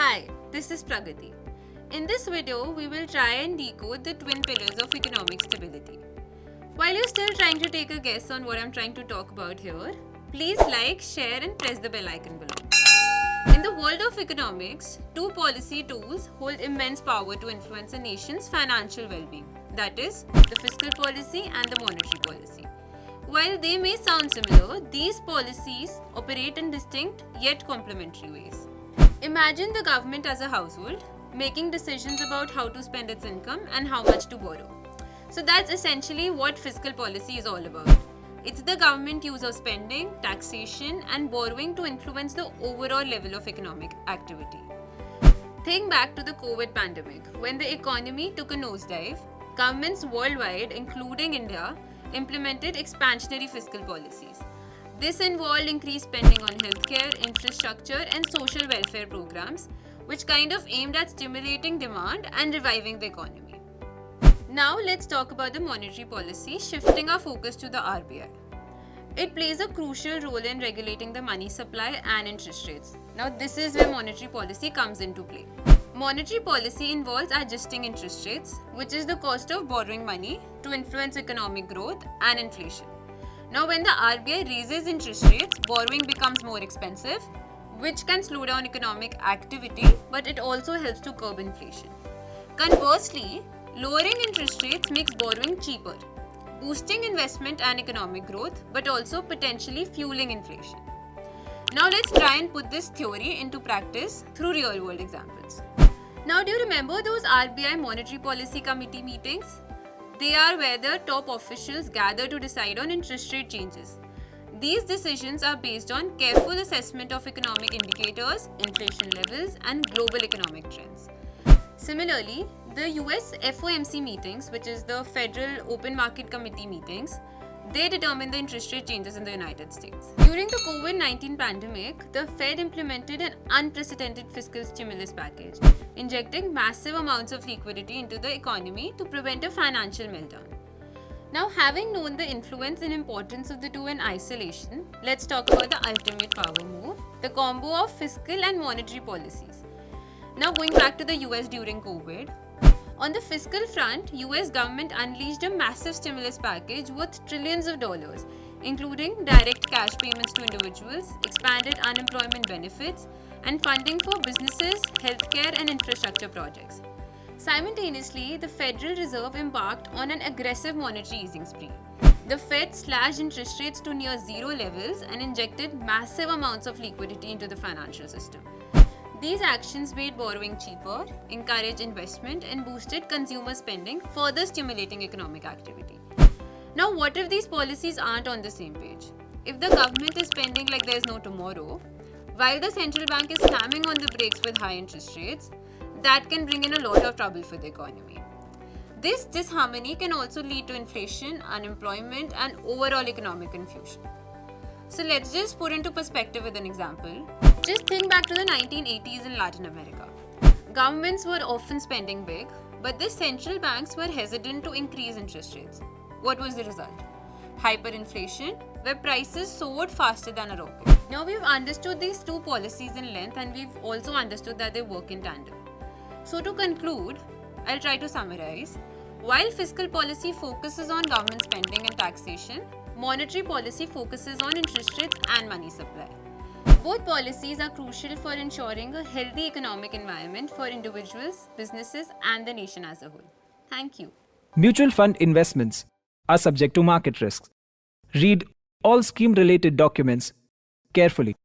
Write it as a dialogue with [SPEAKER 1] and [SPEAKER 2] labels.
[SPEAKER 1] Hi, this is Pragati. In this video, we will try and decode the twin pillars of economic stability. While you're still trying to take a guess on what I'm trying to talk about here, please like, share and press the bell icon below. In the world of economics, two policy tools hold immense power to influence a nation's financial well-being. That is, the fiscal policy and the monetary policy. While they may sound similar, these policies operate in distinct yet complementary ways. Imagine the government as a household, making decisions about how to spend its income and how much to borrow. So that's essentially what fiscal policy is all about. It's the government use of spending, taxation and borrowing to influence the overall level of economic activity. Think back to the COVID pandemic. When the economy took a nosedive, governments worldwide, including India, implemented expansionary fiscal policies. This involved increased spending on healthcare, infrastructure, and social welfare programs, which kind of aimed at stimulating demand and reviving the economy. Now let's talk about the monetary policy, shifting our focus to the RBI. It plays a crucial role in regulating the money supply and interest rates. Now this is where monetary policy comes into play. Monetary policy involves adjusting interest rates, which is the cost of borrowing money, to influence economic growth and inflation. Now when the RBI raises interest rates, borrowing becomes more expensive, which can slow down economic activity, but it also helps to curb inflation. Conversely, lowering interest rates makes borrowing cheaper, boosting investment and economic growth, but also potentially fueling inflation. Now let's try and put this theory into practice through real-world examples. Now, do you remember those RBI Monetary Policy Committee meetings? They are where the top officials gather to decide on interest rate changes. These decisions are based on careful assessment of economic indicators, inflation levels, and global economic trends. Similarly, the US FOMC meetings, which is the Federal Open Market Committee meetings, they determine the interest rate changes in the United States. During the COVID-19 pandemic, the Fed implemented an unprecedented fiscal stimulus package, injecting massive amounts of liquidity into the economy to prevent a financial meltdown. Now, having known the influence and importance of the two in isolation, let's talk about the ultimate power move, the combo of fiscal and monetary policies. Now, going back to the US during COVID, on the fiscal front, US government unleashed a massive stimulus package worth trillions of dollars, including direct cash payments to individuals, expanded unemployment benefits, and funding for businesses, healthcare, and infrastructure projects. Simultaneously, the Federal Reserve embarked on an aggressive monetary easing spree. The Fed slashed interest rates to near zero levels and injected massive amounts of liquidity into the financial system. These actions made borrowing cheaper, encouraged investment, and boosted consumer spending, further stimulating economic activity. Now, what if these policies aren't on the same page? If the government is spending like there's no tomorrow, while the central bank is slamming on the brakes with high interest rates, that can bring in a lot of trouble for the economy. This disharmony can also lead to inflation, unemployment, and overall economic confusion. So let's just put into perspective with an example. Just think back to the 1980s in Latin America. Governments were often spending big, but the central banks were hesitant to increase interest rates. What was the result? Hyperinflation, where prices soared faster than a rocket. Now we've understood these two policies in length, and we've also understood that they work in tandem. So to conclude, I'll try to summarize. While fiscal policy focuses on government spending and taxation, monetary policy focuses on interest rates and money supply. Both policies are crucial for ensuring a healthy economic environment for individuals, businesses, and the nation as a whole. Thank you.
[SPEAKER 2] Mutual fund investments are subject to market risks. Read all scheme-related documents carefully.